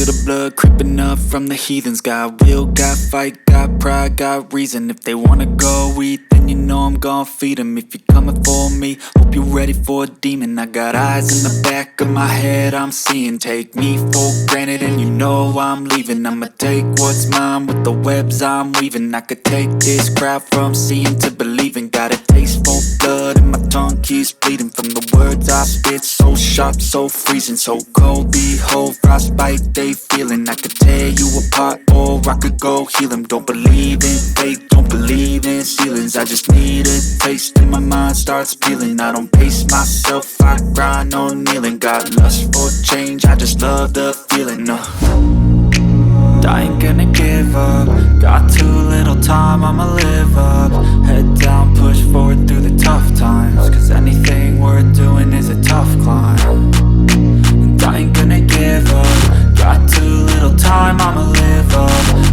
feel the blood creeping up from the heathens. Got will, got fight, got pride, got reason. If they wanna go eat, then you know I'm gon' feed them. If you're coming for me, hope you're ready for a demon. I got eyes in the back of my head, I'm seeing. Take me for granted and you know I'm leaving. I'ma take what's mine with the webs I'm weaving. I could take this crowd from seeing to believing. Got a taste for blood and my tongue keeps bleeding from the words I spit. So sharp, so freezing, so cold. Behold, frostbite they feeling. I could tear you apart or I could go heal them. Don't believe in fate, don't believe in ceilings. I just need a taste and my mind starts peeling. I don't pace myself, I grind on kneeling. Got lust for change, I just love the feeling. I ain't gonna give up. Got too little time, I'ma live up. Head down, push forward through the tough times. Cause anything worth doing is a tough climb. And I ain't gonna give up. Got too little time, I'ma live up.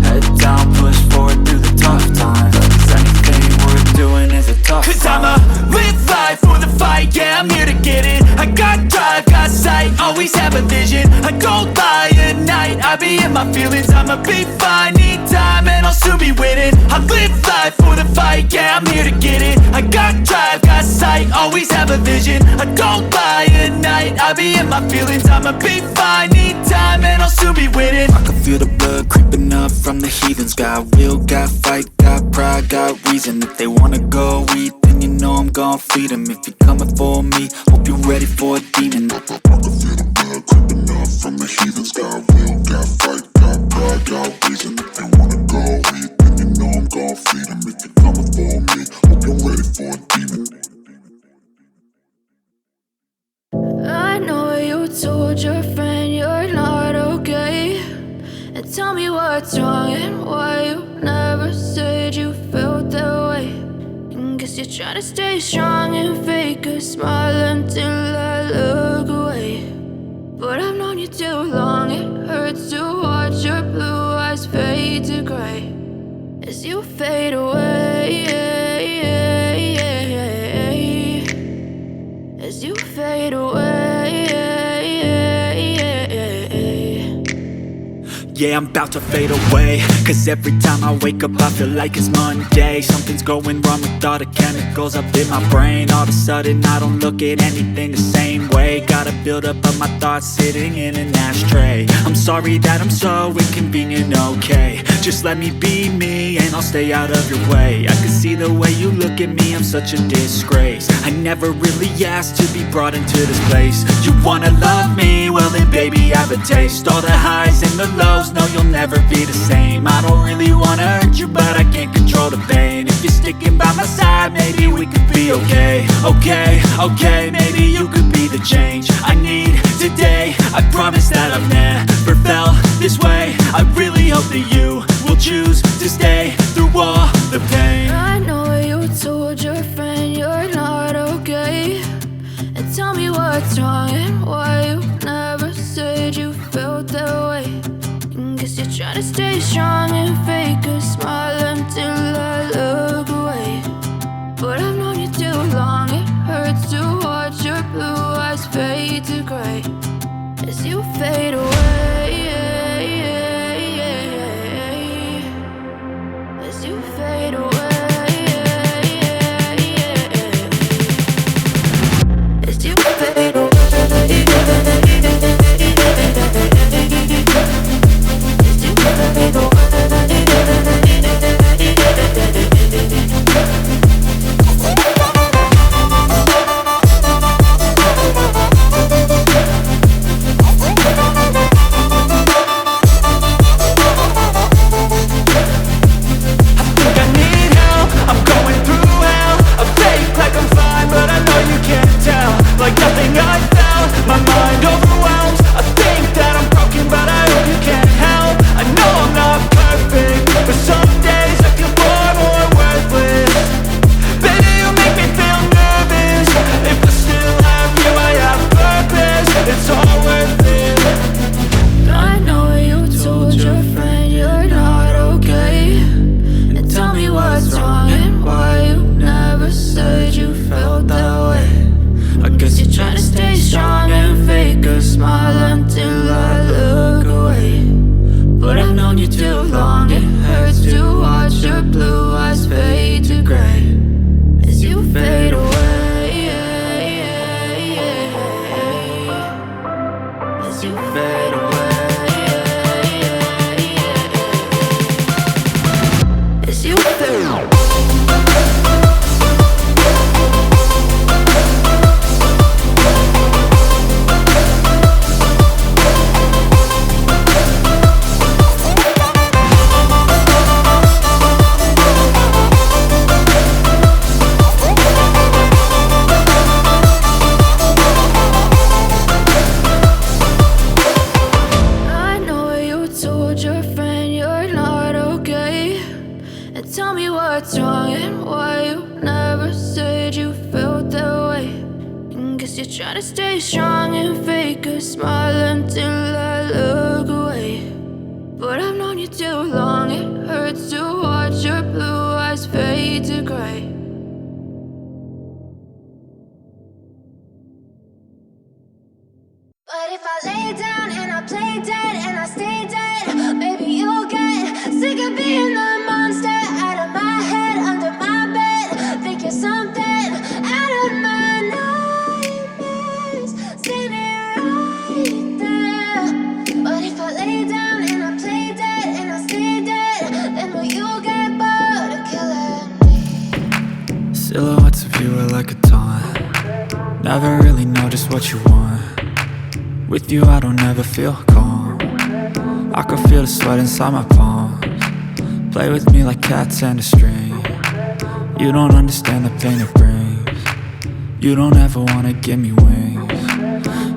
Head down, push forward through the tough times. Cause anything worth doing is a tough climb. Cause I'ma live life for the fight, yeah, I'm here to get it. I got drive, got sight, always have a vision. I don't lie at night, I be in my feelings. I'ma be fine, need time and I'll soon be winning. I live life for the fight, yeah, I'm here to get it. I got drive, got sight, always have a vision. I don't lie at night, I be in my feelings. I'ma be fine, need time and I'll soon be winning. I can feel the blood creeping up from the heathens. Got will, got fight, got pride, got reason. If they wanna go eat, then you know I'm gon' feed them. If you're coming for me, hope you're ready for a demon. I can feel the blood creeping up from the heathens. Got will, got fight, got pride, got reason. If they wanna go eat, then you know I'm gon' feed them. If you're coming for me, hope you're ready for a demon. I know you told your friend you're not okay, and tell me what's wrong and why you never said you felt that way. And guess you're trying to stay strong and fake a smile until I look away. But I've known you too long, it hurts to watch your blue eyes fade to gray as you fade away, as you fade away. Yeah, I'm about to fade away. Cause every time I wake up I feel like it's Monday. Something's going wrong with all the chemicals up in my brain. All of a sudden I don't look at anything the same way. Gotta build up of my thoughts sitting in an ashtray. I'm sorry that I'm so inconvenient, okay. Just let me be me and I'll stay out of your way. I can see the way you look at me, I'm such a disgrace. I never really asked to be brought into this place. You wanna love me? Well then baby I have a taste. All the highs and the lows, no you'll never be the same. I don't really wanna hurt you but I can't control the pain. If you're sticking by my side maybe we could be okay. Okay, maybe you could be the change I need today. I promise that I've never felt this way. I really hope that you will choose to stay through all the pain. I know you told your friend you're not okay, and tell me what's wrong and why you never said you felt that way. And guess you're trying to stay strong and fake a smile until I look away. But I've known you too long, it hurts to watch your blue eyes fade to gray as you fade away, as you fade away, as you fade away. Trying to stay strong and fake a smile until I look away. guess you're trying to stay strong and fake a smile until I look away. But I've known you too long, it hurts to watch your blue eyes fade to gray. But if I lay down and I play dead and I stay dead, maybe you'll get sick of being the monster out of my head, under my bed. Think you're something out of my nightmares, standing right there. But if I lay down and I play dead and I stay dead, then will you get bored of killing me? Silhouettes of you are like a taunt. Never really know just what you want. With you I don't ever feel calm. I can feel the sweat inside my palms. Play with me like cats and a string. You don't understand the pain it brings. You don't ever wanna give me wings.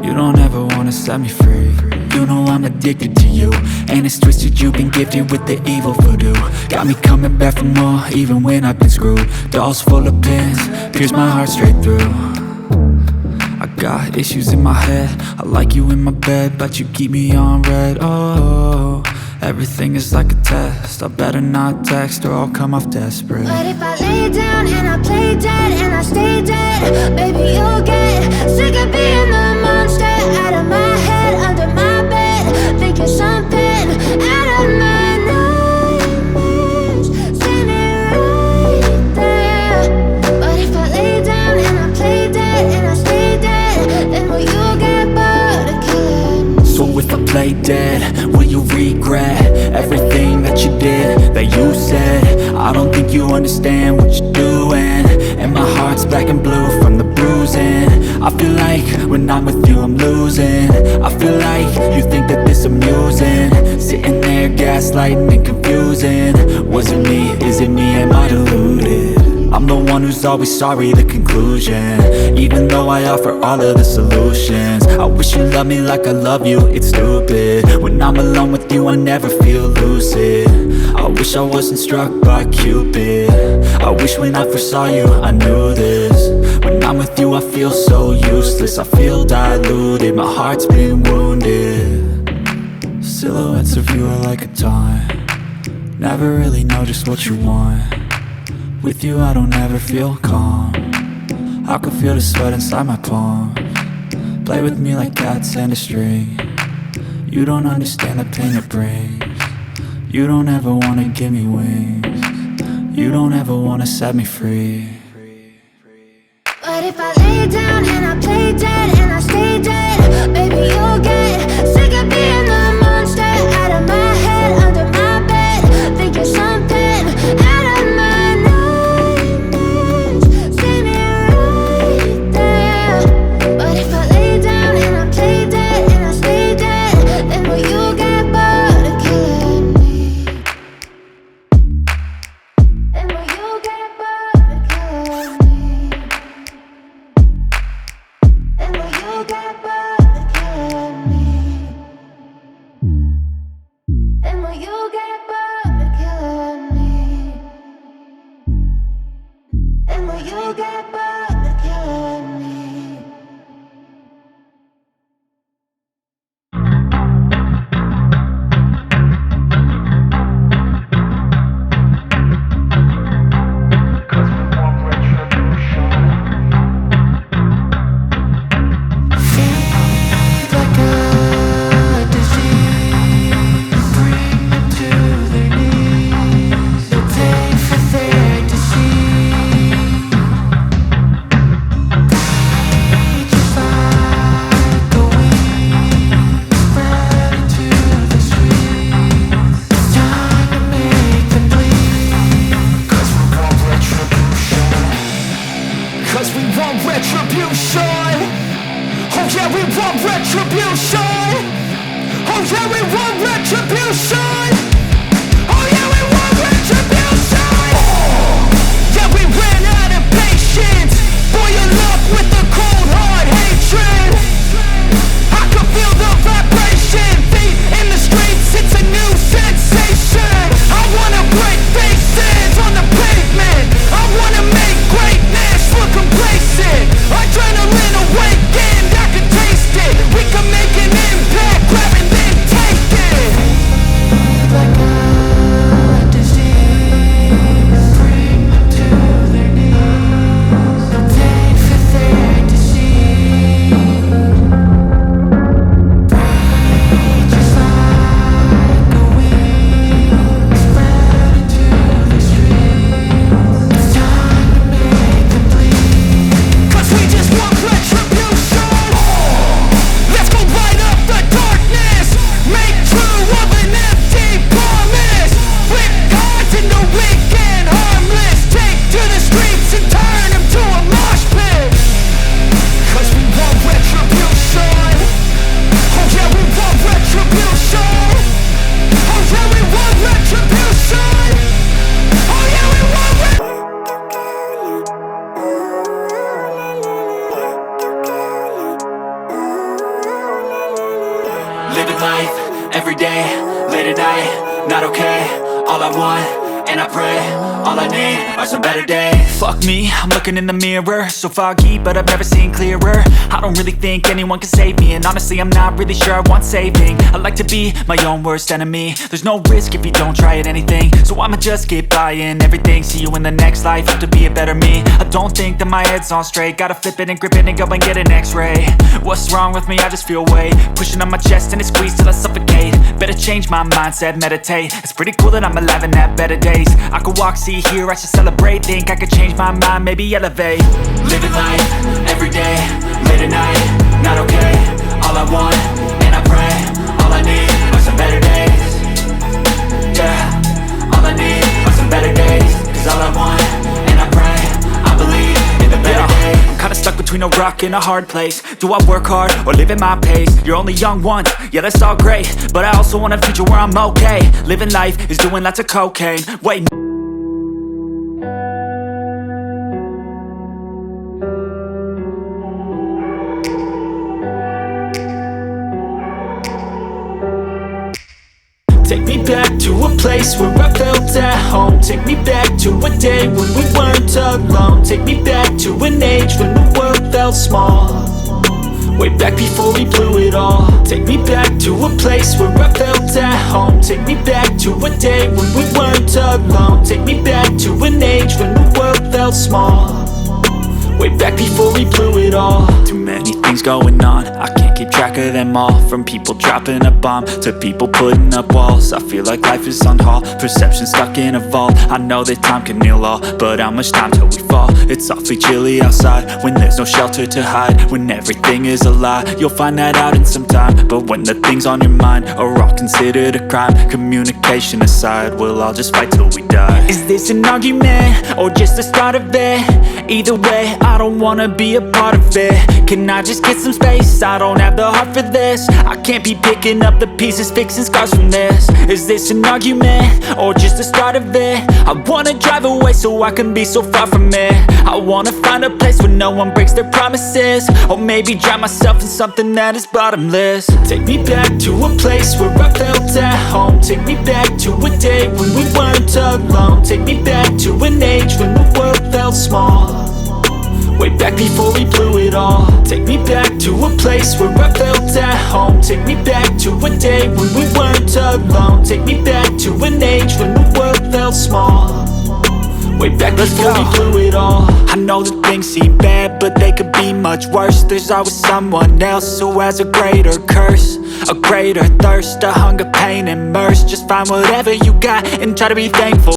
You don't ever wanna set me free. You know I'm addicted to you, and it's twisted, you've been gifted with the evil voodoo. Got me coming back for more, even when I've been screwed. Dolls full of pins, pierce my heart straight through. I got issues in my head, I like you in my bed, but you keep me on red. Oh, everything is like a test, I better not text or I'll come off desperate. But if I lay down and I play dead and I stay dead, baby you'll get sick of being the monster out of my head, under my bed. Think you're something out of my nightmares, standing right there. But if I lay down and I play dead and I stay dead, then will you get bored of killing me? So if I play dead, will you regret everything that you did, that you said? I don't think you understand what you're doing, and my heart's black and blue from the bruising. I feel like when I'm with you I'm losing. I feel like you think that this amusing, sitting there gaslighting and confusing. Was it me? Is it me? Am I deluded? I'm the one who's always sorry, the conclusion. Even though I offer all of the solutions, I wish you loved me like I love you, it's stupid. When I'm alone with you I never feel lucid. I wish I wasn't struck by Cupid. I wish when I first saw you I knew this. When I'm with you I feel so useless, I feel diluted, my heart's been wounded. Silhouettes of you are like a taunt. Never really know just what you want. With you I don't ever feel calm. I can feel the sweat inside my palms. Play with me like cats and a string. You don't understand the pain it brings. You don't ever wanna give me wings. You don't ever wanna set me free. But if I lay down and I play dead and I stay dead, baby you'll get sick of being the monster out of my head, under my bed. Think you're something out of my nightmares, standing right there. But if I lay down and I play dead and I stay dead, then will you get bored of killing me? Then will you get bored of killing me? Then will you get bored of killing me? Then will you get bored of killing me? Then will you get bored of killing me? Like a disease, bring them to their knees. They'll pay for their deceit. Just like a weed, spread into the streets. It's time to make them bleed. 'Cause we want retribution. 'Cause we want retribution. Oh yeah, we want retribution. Oh yeah, we want retribution. Oh yeah, we want retribution. Yeah, we ran out of patience. Boil up with the cold hard hatred. I can feel the vibration. Feet in the streets, it's a new sensation. I wanna break faces on the pavement. I wanna make greatness look complacent. Adrenaline awake. life, every day, late at night, not okay. All I want, and I pray, all I need are some better days. Fuck me, I'm looking in the mirror, so foggy, but I've never seen clearer. I don't really think anyone can save me, and honestly I'm not really sure I want saving. I like to be my own worst enemy. There's no risk if you don't try at anything, so I'ma just get buying everything. See you in the next life, have to be a better me. I don't think that my head's on straight, gotta flip it and grip it and go and get an x-ray. What's wrong with me? I just feel weight pushing on my chest and it squeezes till I suffocate. Better change my mindset, meditate. It's pretty cool that I'm alive and have better days. I could walk, see, hear, I should celebrate. Think I could change my mind, maybe elevate. Living life, every day, late at night, not okay. All I want, and I pray, all I need are some better days. Yeah, all I need are some better days. Cause all I want, and I pray, I believe in the better days. I'm kinda stuck between a rock and a hard place. Do I work hard or live at my pace? You're only young once, yeah that's all great, but I also want a future where I'm okay. Living life is doing lots of cocaine. Wait. Take me back to a place where I felt at home. Take me back to a day when we weren't alone. Take me back to an age when the world felt small, way back before we blew it all. Take me back to a place where I felt at home. Take me back to a day when we weren't alone. Take me back to an age when the world felt small, way back before we blew it all. Too many things going on, I can't keep track of them all. From people dropping a bomb to people putting up walls. I feel like life is on hold, perception stuck in a vault. I know that time can heal all, but how much time till we fall? It's awfully chilly outside when there's no shelter to hide. When everything is a lie, you'll find that out in some time. But when the things on your mind are all considered a crime, communication aside, we'll all just fight till we die. Is this an argument or just the start of it? Either way, I don't wanna be a part of it. Can I just get some space? I don't have the heart for this. I can't be picking up the pieces, fixing scars from this. Is this an argument or just the start of it? I wanna drive away so I can be so far from it. I wanna find a place where no one breaks their promises, or maybe drown myself in something that is bottomless. Take me back to a place where I felt at home. Take me back to a day when we weren't alone. Take me back to an age when the world felt small, way back before we blew it all. Take me back to a place where I felt at home. Take me back to a day when we weren't alone. Take me back to an age when the world felt small, way back before we blew it all. I know that things seem bad, but they could be much worse. There's always someone else who has a greater curse, a greater thirst, a hunger, pain, and mercy. Just find whatever you got and try to be thankful.